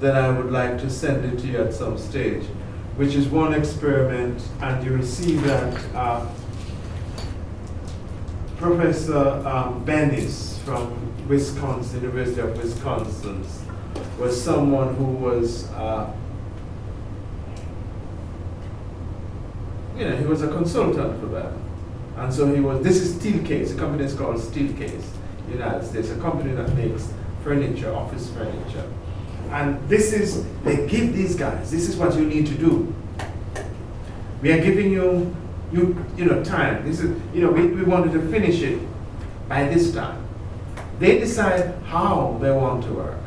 then I would like to send it to you at some stage, which is one experiment, and you receive that. Professor Bennis from Wisconsin, University of Wisconsin, was someone who was, he was a consultant for them. And so this is Steelcase, the company is called Steelcase, United States, a company that makes furniture, office furniture. And they give these guys, this is what you need to do. We are giving you time. This is, we wanted to finish it by this time. They decide how they want to work.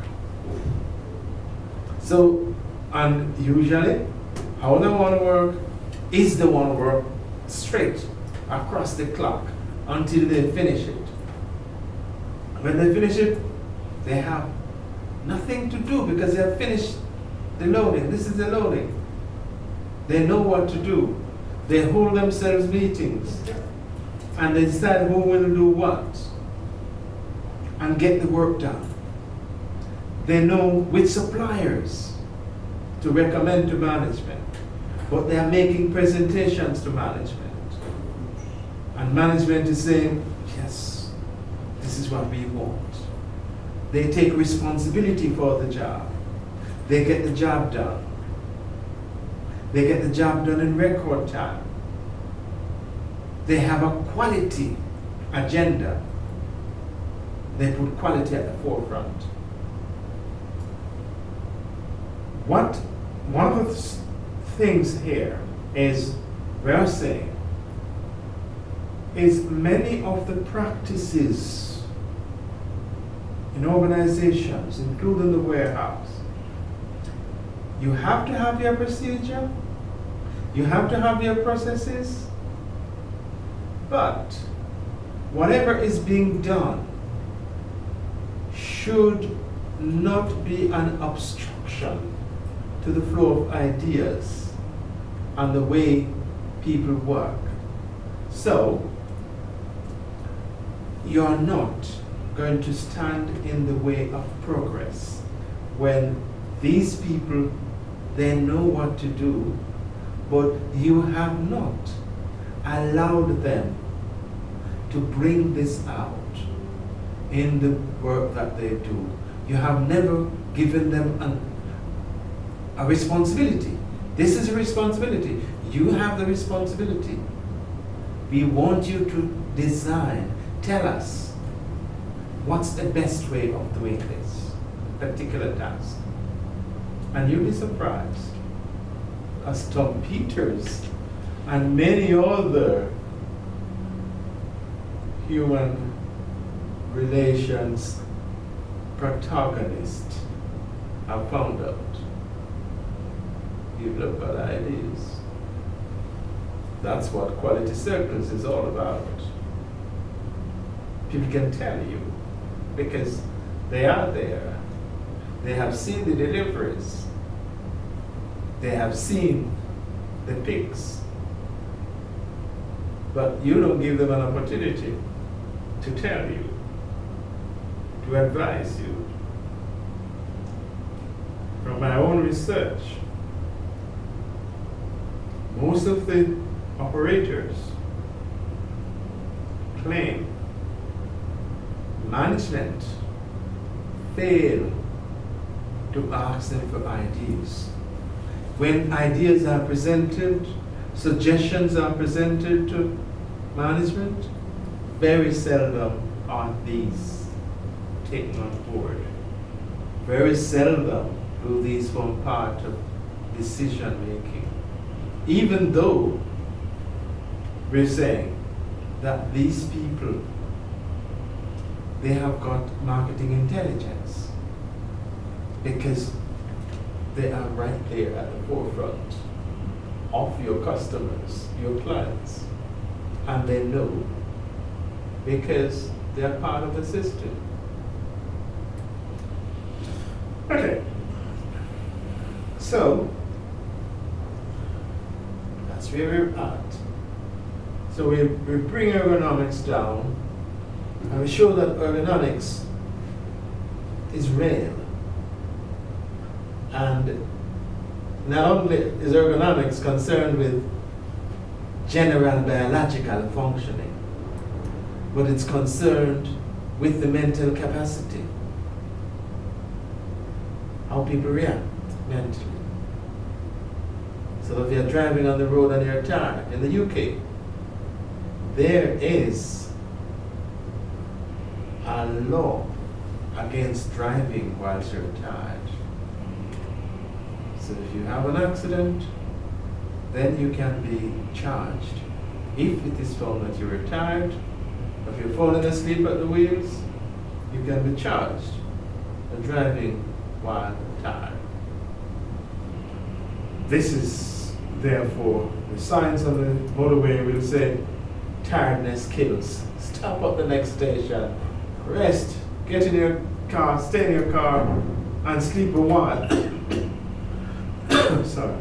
So, and usually, how they want to work is they want to work straight across the clock until they finish it. When they finish it, they have nothing to do because they have finished the loading. This is the loading. They know what to do. They hold themselves meetings and they decide who will do what and get the work done. They know which suppliers to recommend to management, but they are making presentations to management. And management is saying, yes, this is what we want. They take responsibility for the job. They get the job done. They get the job done in record time. They have a quality agenda. They put quality at the forefront. One of the things here is, we are saying, is many of the practices in organizations, including the warehouse, you have to have your procedure, you have to have your processes, but whatever is being done should not be an obstruction to the flow of ideas and the way people work. So, you're not going to stand in the way of progress when these people, they know what to do, but you have not allowed them to bring this out in the work that they do. You have never given them a responsibility. This is a responsibility. You have the responsibility. We want you to design, tell us what's the best way of doing this particular task. And you'll be surprised, as Tom Peters and many other human relations protagonists have found out. People have got ideas. That's what quality circles is all about. People can tell you because they are there. They have seen the deliveries. They have seen the pics. But you don't give them an opportunity to tell you, to advise you. From my own research, most of the operators claim management fail to ask them for ideas. When ideas are presented, suggestions are presented to management, very seldom are these taken on board. Very seldom do these form part of decision making. Even though we're saying that these people, they have got marketing intelligence because they are right there at the forefront of your customers, your clients, and they know because they are part of the system. Okay, so that's where we're at. So we bring ergonomics down and we show that ergonomics is real. And not only is ergonomics concerned with general biological functioning, but it's concerned with the mental capacity, how people react mentally. So if you're driving on the road and you're tired, in the UK, there is a law against driving whilst you're tired. So if you have an accident, then you can be charged. If it is found that you were tired, if you're falling asleep at the wheels, you can be charged for driving while tired. This is therefore the signs on the motorway will say tiredness kills. Stop at the next station, rest, get in your car, stay in your car, and sleep a while. Sorry.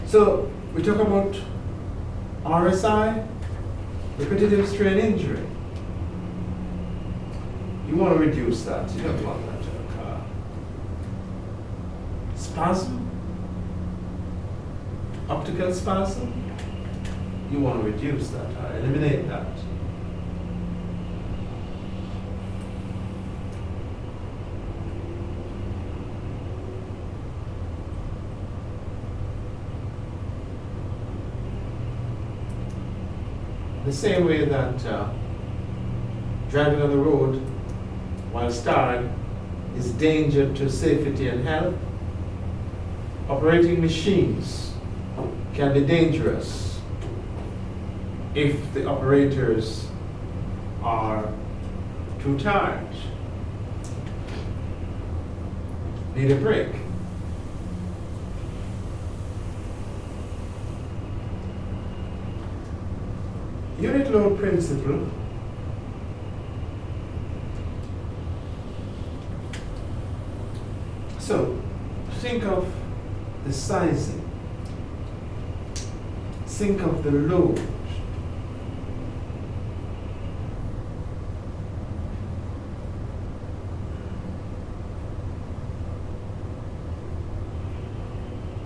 So we talk about RSI, repetitive strain injury. You want to reduce that. You don't want that in a car. Spasm, optical spasm. You want to reduce that or eliminate that. The same way that driving on the road while tired is danger to safety and health, operating machines can be dangerous if the operators are too tired, need a break. Unit load principle so think of the sizing, think of the load,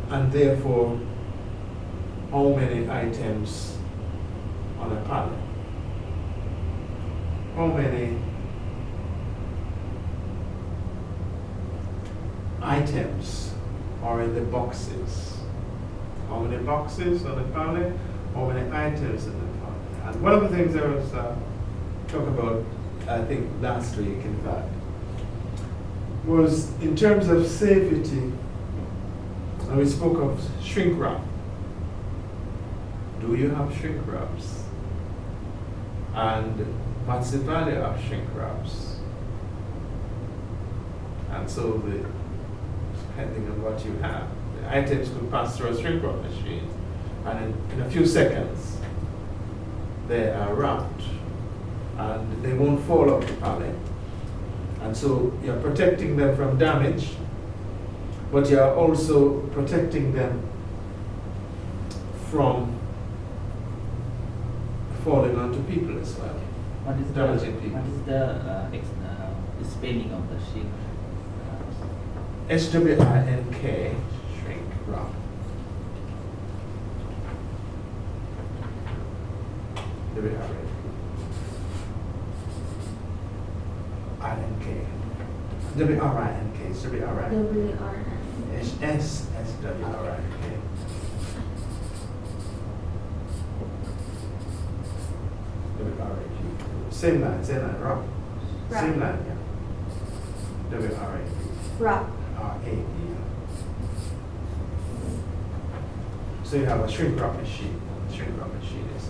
and therefore how many items on a pallet, how many items are in the boxes, how many boxes on the pallet, how many items in the pallet. And one of the things I was talking about, I think last week in fact, was in terms of safety, and we spoke of shrink wrap. Do you have shrink wraps? And what's the value of shrink wraps? And so depending on what you have, the items could pass through a shrink wrap machine, and in a few seconds they are wrapped and they won't fall off the pallet. And so you're protecting them from damage, but you're also protecting them from falling onto people as well. What is damaging people. What is the spelling of the shrink? SWINK, shrink wrap. There we have it. INK. WRINK. WRINK. SWRINK. Same line, wrap. Same line, yeah. WRAP. Wrap. RAP. So you have a shrink wrap machine. Shrink wrap machine is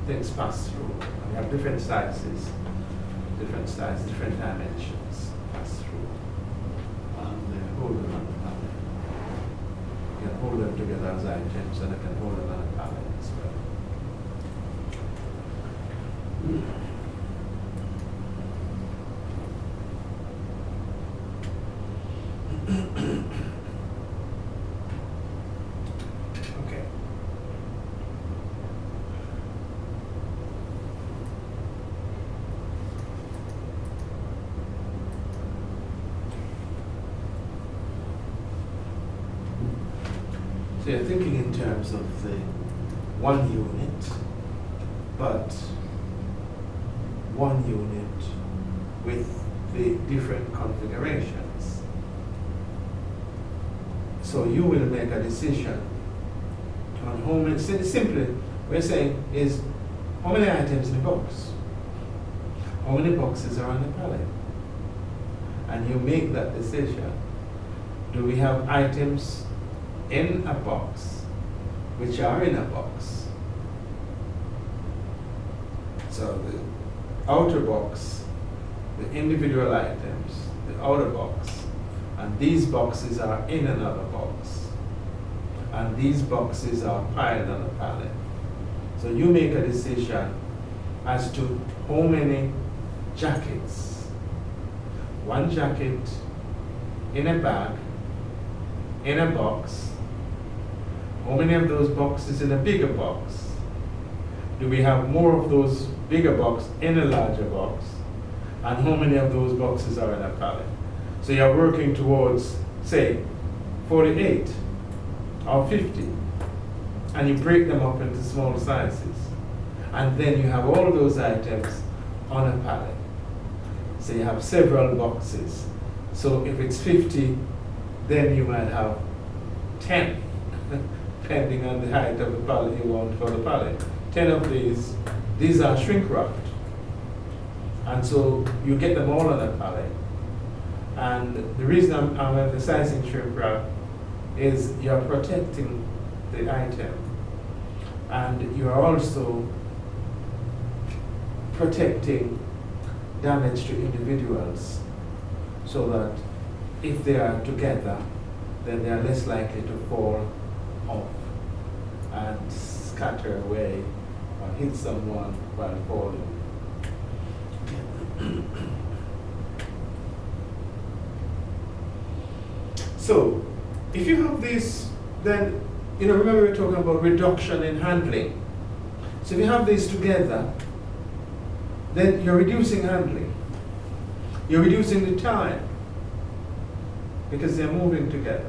things pass through. And you have different sizes, different dimensions pass through. And they hold them on the pallet. You can hold them together as items, and they can hold them on a pallet as well. Okay. So you're thinking in terms of the one unit, but one unit with the different configurations. So you will make a decision on how many, simply we're saying is how many items in the box, how many boxes are on the pallet, and you make that decision. Do we have items in a box which are in a box? So the outer box, the individual items, the outer box, and these boxes are in another box, and these boxes are piled on a pallet. So you make a decision as to how many jackets, one jacket in a bag, in a box, how many of those boxes in a bigger box? Do we have more of those bigger boxes in a larger box? And how many of those boxes are in a pallet? So you're working towards, say, 48 or 50, and you break them up into small sizes. And then you have all of those items on a pallet. So you have several boxes. So if it's 50, then you might have 10, depending on the height of the pallet you want for the pallet. 10 of these are shrink wrapped. And so you get them all on a pallet. And the reason I'm emphasizing shrink wrap is you're protecting the item. And you're also protecting damage to individuals, so that if they are together, then they are less likely to fall off and scatter away or hit someone while falling. So, if you have these, then, remember we're talking about reduction in handling. So if you have these together, then you're reducing handling. You're reducing the time because they're moving together.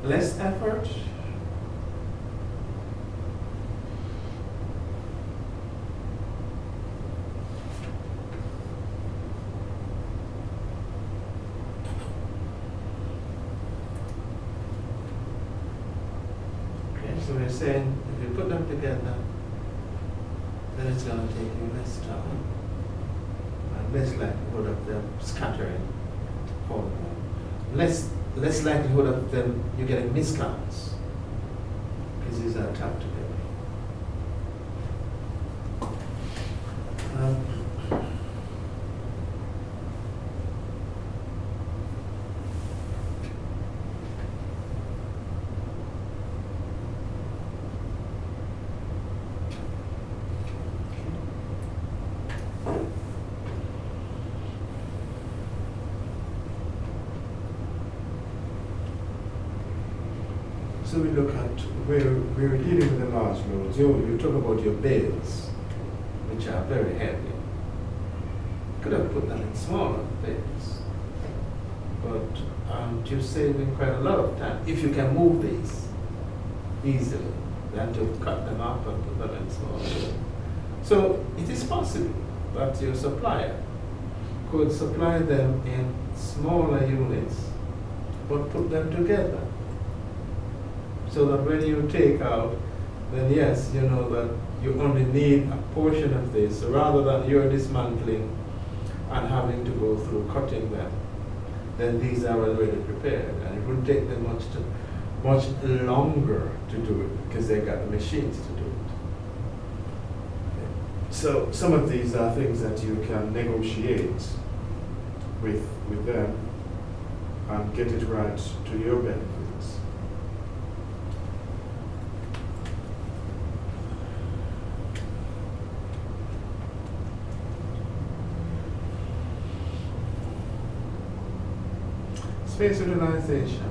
Less effort. So we're saying if you put them together, then it's going to take you less time and less likelihood of them scattering, falling down. Less likelihood of them you getting miscounts because these are tapped together. So we look at where we're dealing with the large loads. You talk about your bales, which are very heavy. You could have put them in smaller bales, but you're saving quite a lot of time if you can move these easily than to cut them up and put them in smaller bales. So it is possible that your supplier could supply them in smaller units, but put them together. So that when you take out, then yes, you know that you only need a portion of this, so rather than you're dismantling and having to go through cutting them, then these are already prepared, and it wouldn't take them much longer to do it because they got the machines to do it. So some of these are things that you can negotiate with them and get it right to your benefits. Space utilization.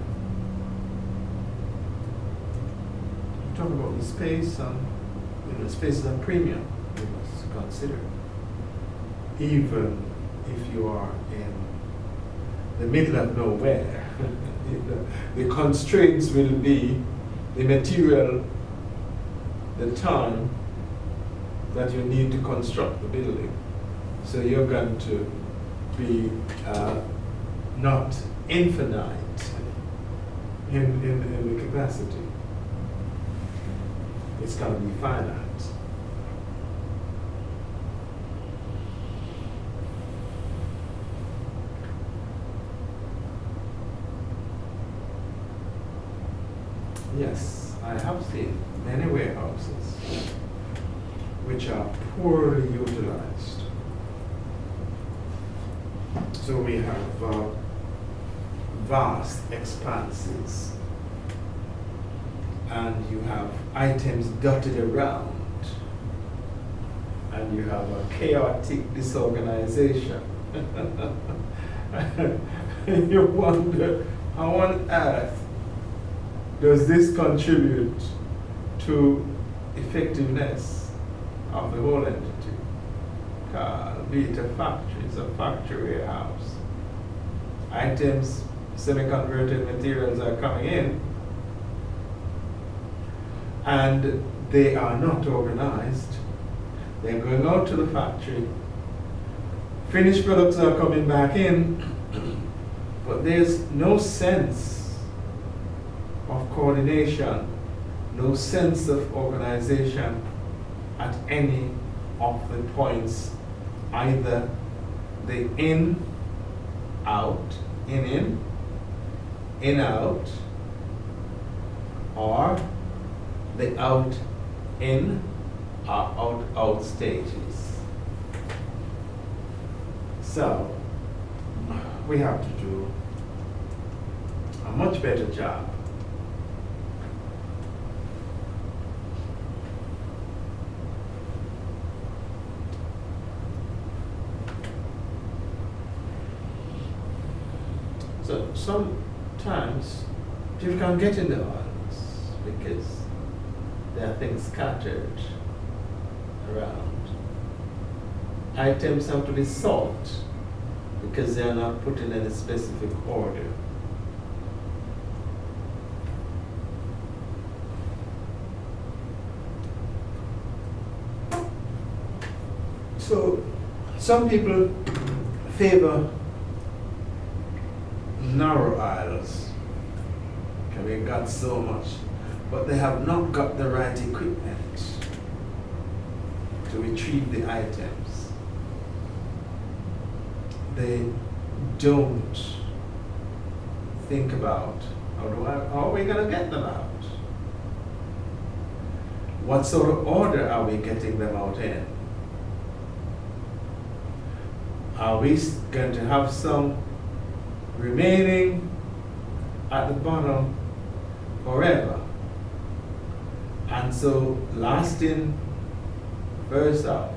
Talk about the space and space is a premium you must consider. Even if you are in the middle of nowhere, the constraints will be the material, the time that you need to construct the building. So you're going to be not infinite in the capacity. It's going to be finite. Yes, I have seen many warehouses which are poorly utilized. So we have vast expanses, and you have items dotted around, and you have a chaotic disorganization. You wonder, how on earth does this contribute to effectiveness of the whole entity? Be it a factory, it's a factory warehouse. Items, semi-converted materials are coming in, and they are not organized. They're going out to the factory. Finished products are coming back in, but there's no sense of coordination, no sense of organization at any of the points, either the in, out, in, out, or the out, in, or out stages. So, we have to do a much better job So sometimes people can't get in the oils because there are things scattered around. Items have to be sought because they are not put in any specific order. So some people favor narrow aisles. Okay, we got so much, but they have not got the right equipment to retrieve the items. They don't think about how are we going to get them out? What sort of order are we getting them out in? Are we going to have some remaining at the bottom forever? And so last in, first out,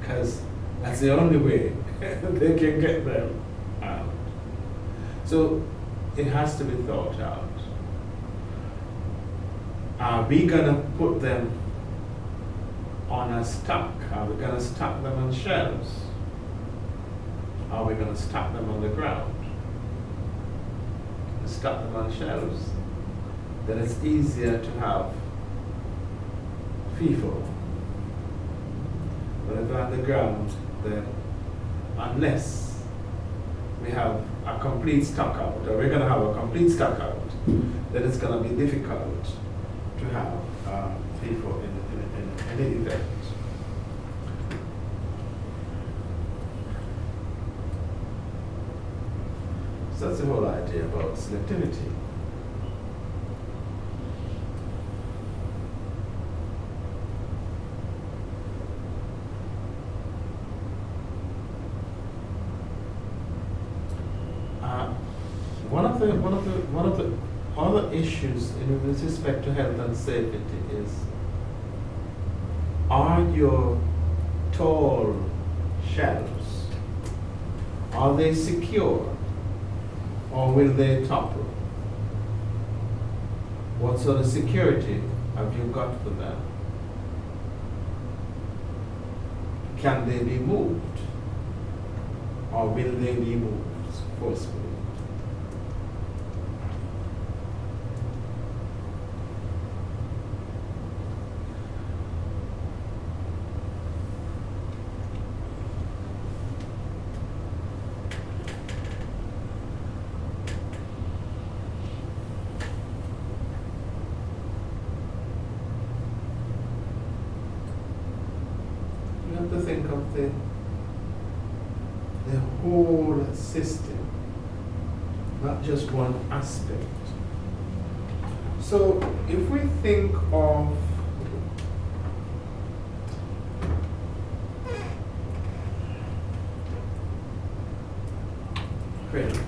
because that's the only way they can get them out. So it has to be thought out. Are we going to put them on a stack? Are we going to stack them on shelves? Are we going to stack them on the ground? Stack them on shelves. Then it's easier to have FIFO. But if they're on the ground, then unless we have a complete stock out, or we're going to have a complete stock out, then it's going to be difficult to have FIFO in any event. So that's the whole idea about selectivity. One of the other issues with respect to health and safety is, are your tall shelves, are they secure, or will they topple? What sort of security have you got for them? can they be moved? Or will they be moved forcefully? You have to think of the whole system, not just one aspect. So if we think of credit.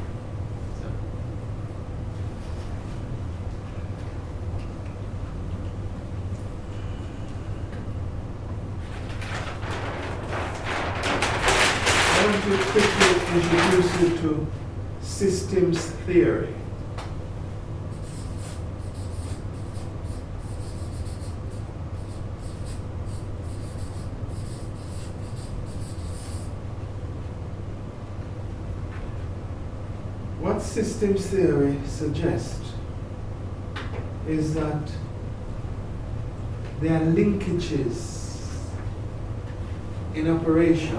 I want to quickly introduce you to systems theory. What systems theory suggests is that there are linkages in operation.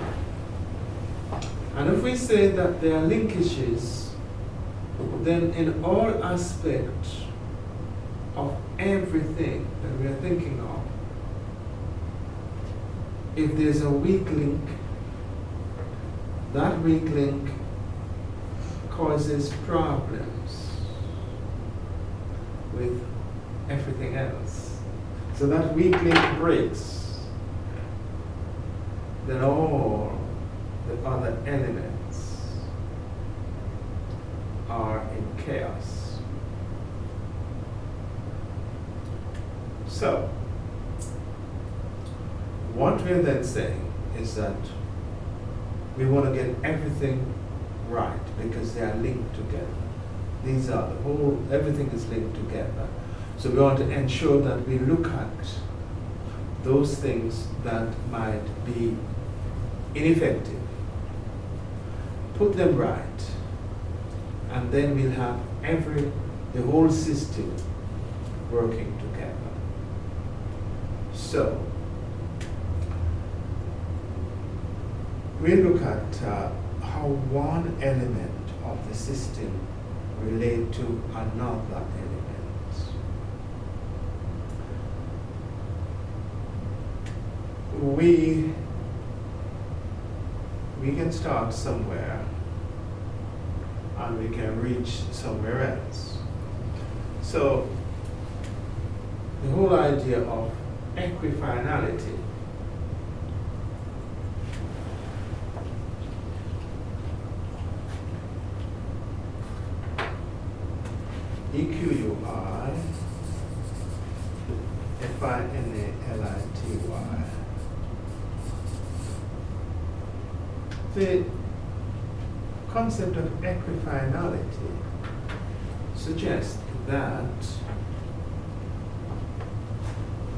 And if we say that there are linkages, then in all aspects of everything that we are thinking of, if there's a weak link, that weak link causes problems with everything else. So that weak link breaks, then all the other elements are in chaos. So, what we're then saying is that we want to get everything right because they are linked together. These are the whole, everything is linked together. So we want to ensure that we look at those things that might be ineffective, put them right, and then we'll have the whole system working together. So, we look at how one element of the system relate to another element. We can start somewhere and we can reach somewhere else. So the whole idea of equifinality EQUI FINALITY. The concept of equifinality suggests that,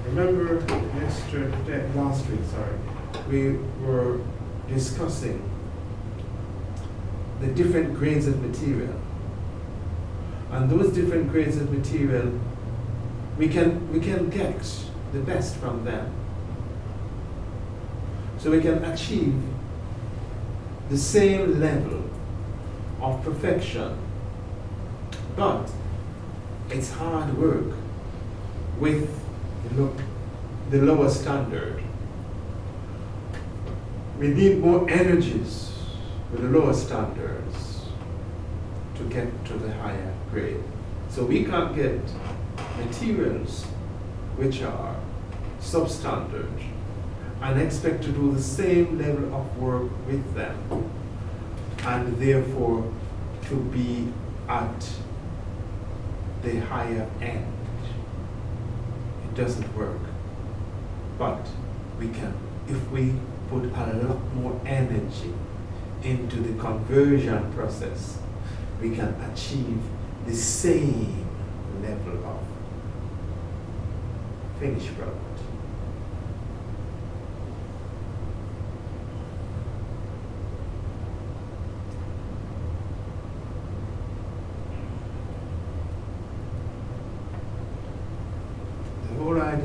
remember last week, we were discussing the different grades of material. And those different grades of material, we can get the best from them. So we can achieve the same level of perfection, but it's hard work with the lower standard. We need more energies with the lower standards to get to the higher grade. So we can't get materials which are substandard and expect to do the same level of work with them, and therefore to be at the higher end. It doesn't work. But we can, if we put a lot more energy into the conversion process, we can achieve the same level of finished product.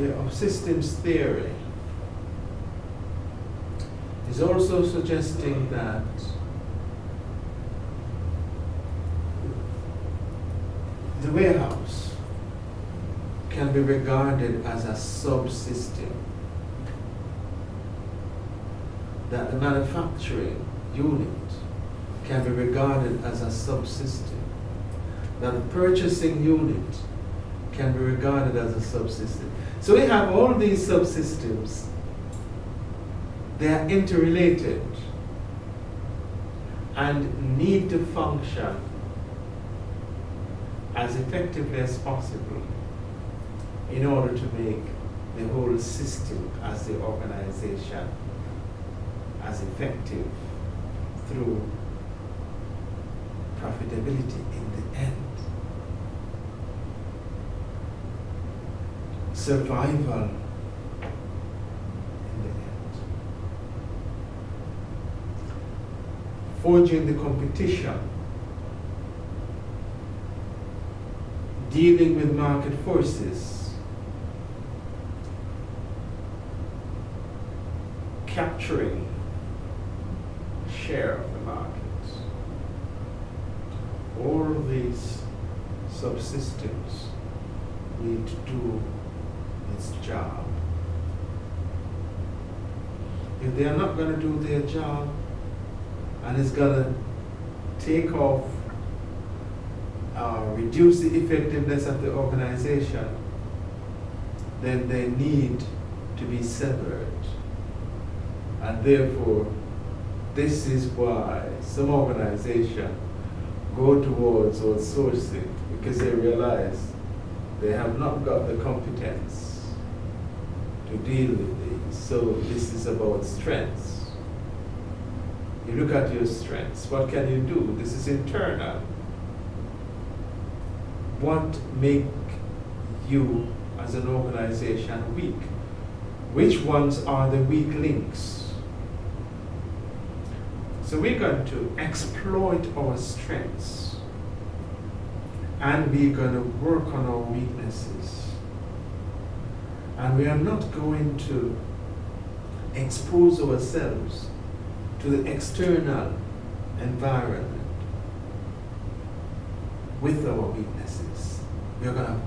idea of systems theory is also suggesting that the warehouse can be regarded as a subsystem, that the manufacturing unit can be regarded as a subsystem, that the purchasing unit can be regarded as a subsystem. So we have all these subsystems. They are interrelated and need to function as effectively as possible in order to make the whole system as the organization as effective through profitability in the end. Survival in the end. Forging the competition. Dealing with market forces. Capturing share of the market. All of these subsystems need to do its job. If they are not going to do their job and it's going to take off, reduce the effectiveness of the organization, then they need to be severed. And therefore, this is why some organizations go towards outsourcing, because they realize they have not got the competence to deal with these. So this is about strengths. You look at your strengths. What can you do? This is internal. What make you as an organization weak? Which ones are the weak links? So we're going to exploit our strengths and we're going to work on our weaknesses. And we are not going to expose ourselves to the external environment with our weaknesses. We are going to